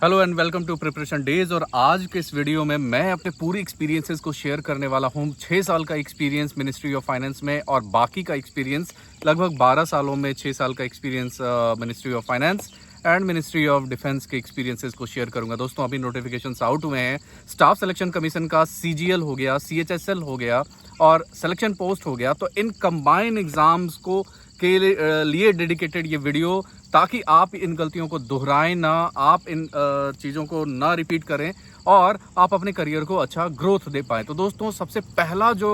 Hello and welcome to preparation days. और आज के इस वीडियो में मैं अपने पूरी एक्सपीरियंसेस को शेयर करने वाला हूँ। 6 साल का एक्सपीरियंस मिनिस्ट्री ऑफ फाइनेंस में और बाकी का एक्सपीरियंस लगभग 12 सालों में 6 साल का experience ministry of finance and ministry of defence के एक्सपीरियंसेस को शेयर करूंगा। दोस्तों अभी नोटिफिकेशंस आउट हुए हैं। स्टाफ सिलेक्शन कमीशन का CGL हो गया, CHSL हो गया और सिलेक्शन पोस्ट हो गया। तो इन कंबाइन एग्जाम्स को के लिए डेडिकेटेड ये वीडियो, ताकि आप इन गलतियों को दोहराएं ना, आप इन चीज़ों को ना रिपीट करें और आप अपने करियर को अच्छा ग्रोथ दे पाएँ। तो दोस्तों सबसे पहला जो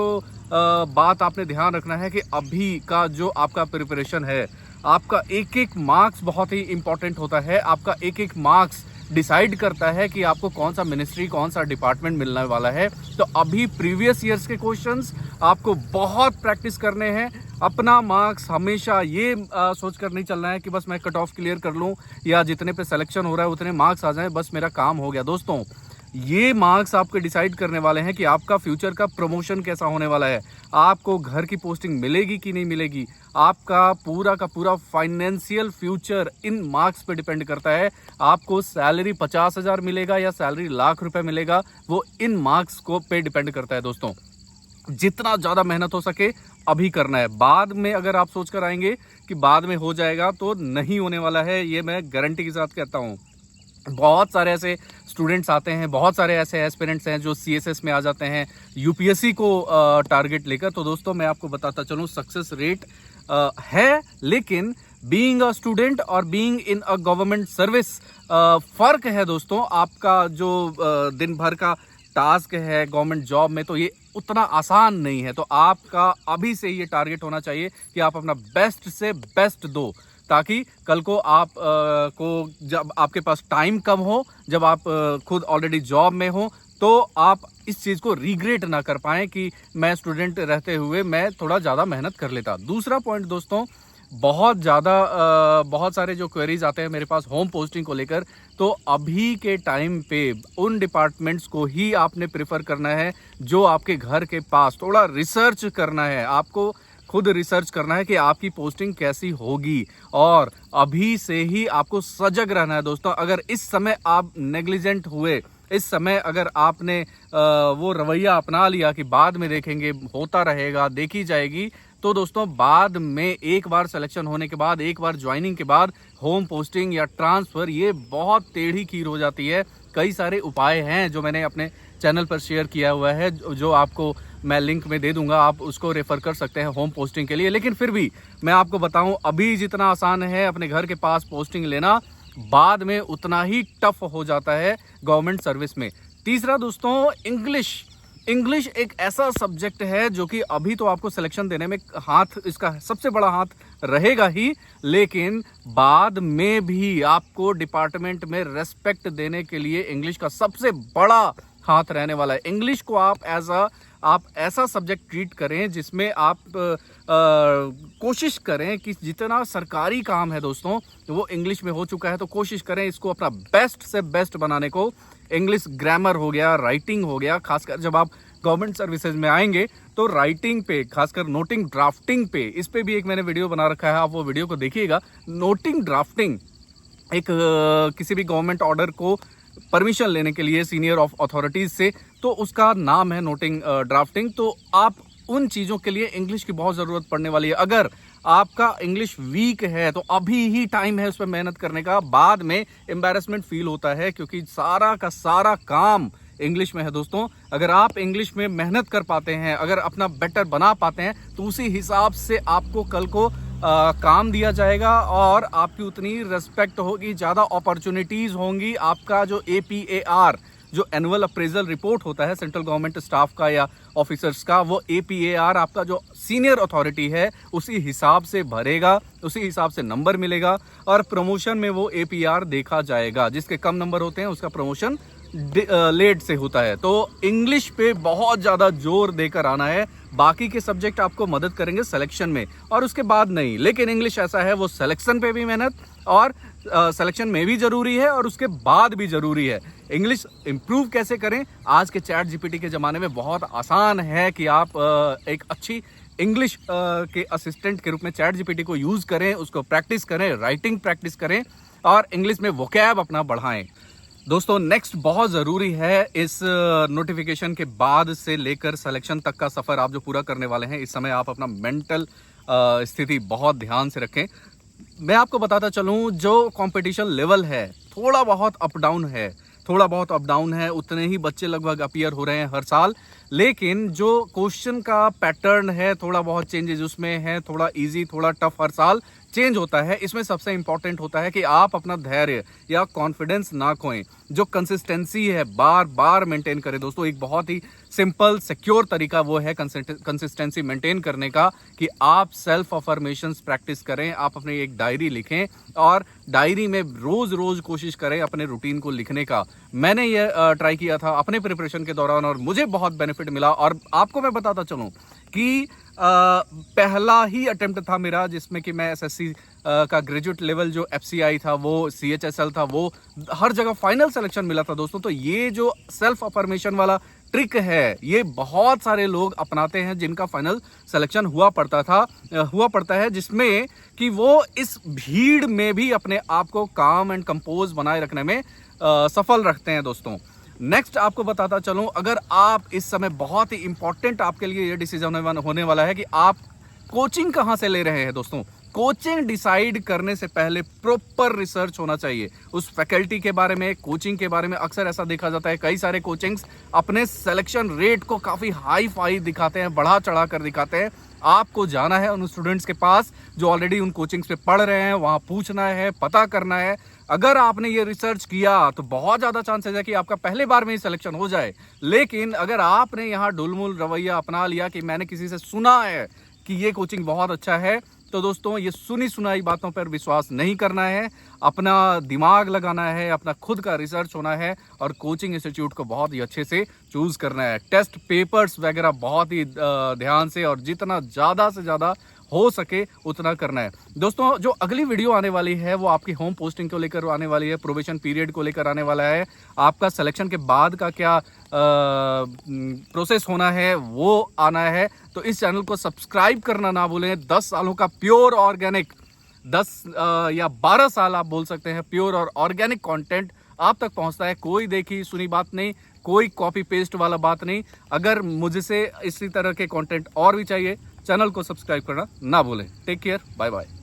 बात आपने ध्यान रखना है कि अभी का जो आपका प्रिपरेशन है, आपका एक एक मार्क्स बहुत ही इंपॉर्टेंट होता है। आपका एक एक मार्क्स डिसाइड करता है कि आपको कौन सा मिनिस्ट्री, कौन सा डिपार्टमेंट मिलने वाला है। तो अभी प्रीवियस ईयर्स के क्वेश्चंस आपको बहुत प्रैक्टिस करने हैं। अपना मार्क्स हमेशा ये सोच कर नहीं चलना है कि बस मैं कट ऑफ क्लियर कर लूँ या जितने पे सिलेक्शन हो रहा है उतने मार्क्स आ जाएं, बस मेरा काम हो गया। दोस्तों ये मार्क्स आपको डिसाइड करने वाले हैं कि आपका फ्यूचर का प्रमोशन कैसा होने वाला है, आपको घर की पोस्टिंग मिलेगी कि नहीं मिलेगी। आपका पूरा का पूरा फाइनेंशियल फ्यूचर इन मार्क्स पे डिपेंड करता है। आपको सैलरी 50,000 मिलेगा या सैलरी लाख रुपए मिलेगा, वो इन मार्क्स को पे डिपेंड करता है। दोस्तों जितना ज़्यादा मेहनत हो सके अभी करना है। बाद में अगर आप सोच कर आएंगे कि बाद में हो जाएगा, तो नहीं होने वाला है, ये मैं गारंटी के साथ कहता हूँ। बहुत सारे ऐसे स्टूडेंट्स आते हैं, बहुत सारे ऐसे एस्पिरेंट्स हैं जो CSS में आ जाते हैं UPSC को टारगेट लेकर। तो दोस्तों मैं आपको बताता चलूँ, सक्सेस रेट है, लेकिन बीइंग अ स्टूडेंट और being in a government service फ़र्क है। दोस्तों आपका जो दिन भर का टास्क है गवर्नमेंट जॉब में, तो ये उतना आसान नहीं है। तो आपका अभी से ये टारगेट होना चाहिए कि आप अपना बेस्ट से बेस्ट दो, ताकि कल को आप को जब आपके पास टाइम कम हो, जब आप खुद ऑलरेडी जॉब में हो, तो आप इस चीज़ को रिग्रेट ना कर पाएँ कि मैं स्टूडेंट रहते हुए मैं थोड़ा ज़्यादा मेहनत कर लेता। दूसरा पॉइंट दोस्तों, बहुत सारे जो क्वेरीज आते हैं मेरे पास होम पोस्टिंग को लेकर, तो अभी के टाइम पे उन डिपार्टमेंट्स को ही आपने प्रेफर करना है जो आपके घर के पास। थोड़ा रिसर्च करना है, आपको खुद रिसर्च करना है कि आपकी पोस्टिंग कैसी होगी, और अभी से ही आपको सजग रहना है। दोस्तों अगर इस समय आप नेग्लिजेंट हुए, इस समय अगर आपने वो रवैया अपना लिया कि बाद में देखेंगे, होता रहेगा, देखी जाएगी, तो दोस्तों बाद में एक बार सिलेक्शन होने के बाद, एक बार ज्वाइनिंग के बाद होम पोस्टिंग या ट्रांसफ़र, ये बहुत टेढ़ी खीर हो जाती है। कई सारे उपाय हैं जो मैंने अपने चैनल पर शेयर किया हुआ है, जो आपको मैं लिंक में दे दूंगा, आप उसको रेफर कर सकते हैं होम पोस्टिंग के लिए। लेकिन फिर भी मैं आपको बताऊं, अभी जितना आसान है अपने घर के पास पोस्टिंग लेना, बाद में उतना ही टफ हो जाता है गवर्नमेंट सर्विस में। तीसरा दोस्तों, इंग्लिश एक ऐसा सब्जेक्ट है जो कि अभी तो आपको सिलेक्शन देने में हाथ, इसका सबसे बड़ा हाथ रहेगा ही, लेकिन बाद में भी आपको डिपार्टमेंट में रेस्पेक्ट देने के लिए इंग्लिश का सबसे बड़ा हाथ रहने वाला है। इंग्लिश को आप ऐसा सब्जेक्ट ट्रीट करें जिसमें आप कोशिश करें कि जितना सरकारी काम है दोस्तों वो इंग्लिश में हो चुका है, तो कोशिश करें इसको अपना बेस्ट से बेस्ट बनाने को। इंग्लिश ग्रामर हो गया, राइटिंग हो गया, खासकर जब आप गवर्नमेंट सर्विसेज में आएंगे तो राइटिंग पे, खासकर नोटिंग ड्राफ्टिंग पे, इस पे भी एक मैंने वीडियो बना रखा है, आप वो वीडियो को देखिएगा। नोटिंग ड्राफ्टिंग एक किसी भी गवर्नमेंट ऑर्डर को परमिशन लेने के लिए सीनियर ऑफ अथॉरिटीज से, तो उसका नाम है नोटिंग ड्राफ्टिंग। तो आप उन चीज़ों के लिए इंग्लिश की बहुत ज़रूरत पड़ने वाली है। अगर आपका इंग्लिश वीक है तो अभी ही टाइम है उस पर मेहनत करने का। बाद में एम्बैरेसमेंट फील होता है क्योंकि सारा का सारा काम इंग्लिश में है। दोस्तों अगर आप इंग्लिश में मेहनत कर पाते हैं, अगर अपना बेटर बना पाते हैं, तो उसी हिसाब से आपको कल को काम दिया जाएगा और आपकी उतनी रिस्पेक्ट होगी, ज़्यादा अपॉर्चुनिटीज़ होंगी। आपका जो APAR, जो एनुअल अप्रेजल रिपोर्ट होता है सेंट्रल गवर्नमेंट स्टाफ का या ऑफिसर्स का, वो APAR आपका जो सीनियर अथॉरिटी है उसी हिसाब से भरेगा, उसी हिसाब से नंबर मिलेगा, और प्रमोशन में वो APR देखा जाएगा। जिसके कम नंबर होते हैं उसका प्रमोशन लेट से होता है। तो इंग्लिश पे बहुत ज़्यादा जोर देकर आना है। बाकी के सब्जेक्ट आपको मदद करेंगे सिलेक्शन में और उसके बाद नहीं, लेकिन इंग्लिश ऐसा है, वो सिलेक्शन पे भी मेहनत और सिलेक्शन में भी ज़रूरी है और उसके बाद भी ज़रूरी है। इंग्लिश इम्प्रूव कैसे करें? आज के चैट GPT के ज़माने में बहुत आसान है कि आप एक अच्छी इंग्लिश के असिस्टेंट के रूप में चैट GPT को यूज़ करें, उसको प्रैक्टिस करें, राइटिंग प्रैक्टिस करें और इंग्लिश में वोकैब अपना बढ़ाएं। दोस्तों नेक्स्ट बहुत ज़रूरी है, इस नोटिफिकेशन के बाद से लेकर सिलेक्शन तक का सफ़र आप जो पूरा करने वाले हैं, इस समय आप अपना मेंटल स्थिति बहुत ध्यान से रखें। मैं आपको बताता चलूं, जो कंपटीशन लेवल है थोड़ा बहुत अप डाउन है, उतने ही बच्चे लगभग अपीयर हो रहे हैं हर साल, लेकिन जो क्वेश्चन का पैटर्न है थोड़ा बहुत चेंजेस उसमें है, थोड़ा इजी थोड़ा टफ हर साल चेंज होता है। इसमें सबसे इंपॉर्टेंट होता है कि आप अपना धैर्य या कॉन्फिडेंस ना खोएं, जो कंसिस्टेंसी है बार बार मेंटेन करें। दोस्तों एक बहुत ही सिंपल सिक्योर तरीका वो है कंसिस्टेंसी मेंटेन करने का, कि आप सेल्फ अफर्मेशंस प्रैक्टिस करें, आप अपनी एक डायरी लिखें और डायरी में रोज रोज कोशिश करें अपने रूटीन को लिखने का। मैंने ये ट्राई किया था अपने प्रिपरेशन के दौरान और मुझे बहुत बेनिफिट मिला। और आपको मैं बताता चलूं कि पहला ही अटेम्प्ट था मेरा जिसमें कि मैं एसएससी का ग्रेजुएट लेवल जो एफसीआई था, वो सीएचएसएल था, वो हर जगह फाइनल सिलेक्शन मिला था दोस्तों। तो ये जो सेल्फ अफर्मेशन वाला ट्रिक है, ये बहुत सारे लोग अपनाते हैं जिनका फाइनल सिलेक्शन हुआ पड़ता है, जिसमें कि वो इस भीड़ में भी अपने आप को काम एंड कंपोज बनाए रखने में सफल रखते हैं दोस्तों। नेक्स्ट आपको बताता चलूं, अगर आप इस समय बहुत ही इंपॉर्टेंट आपके लिए ये डिसीजन होने वाला है कि आप कोचिंग कहां से ले रहे हैं दोस्तों। कोचिंग डिसाइड करने से पहले प्रॉपर रिसर्च होना चाहिए उस फैकल्टी के बारे में, कोचिंग के बारे में। अक्सर ऐसा देखा जाता है, कई सारे कोचिंग्स अपने सिलेक्शन रेट को काफ़ी हाई फाई दिखाते हैं, बढ़ा चढ़ा कर दिखाते हैं। आपको जाना है उन स्टूडेंट्स के पास जो ऑलरेडी उन कोचिंग्स पे पढ़ रहे हैं, वहाँ पूछना है, पता करना है। अगर आपने ये रिसर्च किया तो बहुत ज़्यादा चांसेस है कि आपका पहले बार में ही सिलेक्शन हो जाए। लेकिन अगर आपने यहाँ डुलमुल रवैया अपना लिया कि मैंने किसी से सुना है कि ये कोचिंग बहुत अच्छा है, तो दोस्तों ये सुनी सुनाई बातों पर विश्वास नहीं करना है, अपना दिमाग लगाना है, अपना खुद का रिसर्च होना है और कोचिंग इंस्टीट्यूट को बहुत ही अच्छे से चूज़ करना है। टेस्ट पेपर्स वगैरह बहुत ही ध्यान से और जितना ज़्यादा से ज़्यादा हो सके उतना करना है दोस्तों। जो अगली वीडियो आने वाली है वो आपकी होम पोस्टिंग को लेकर आने वाली है, प्रोबेशन पीरियड को लेकर आने वाला है, आपका सिलेक्शन के बाद का क्या प्रोसेस होना है वो आना है। तो इस चैनल को सब्सक्राइब करना ना भूलें। 10 सालों का प्योर ऑर्गेनिक, 10 या 12 साल आप बोल सकते हैं, प्योर और ऑर्गेनिक कंटेंट आप तक पहुंचता है। कोई देखी सुनी बात नहीं, कोई कॉपी पेस्ट वाला बात नहीं। अगर मुझसे इसी तरह के कंटेंट और भी चाहिए, चैनल को सब्सक्राइब करना ना भूलें। Take care, bye bye.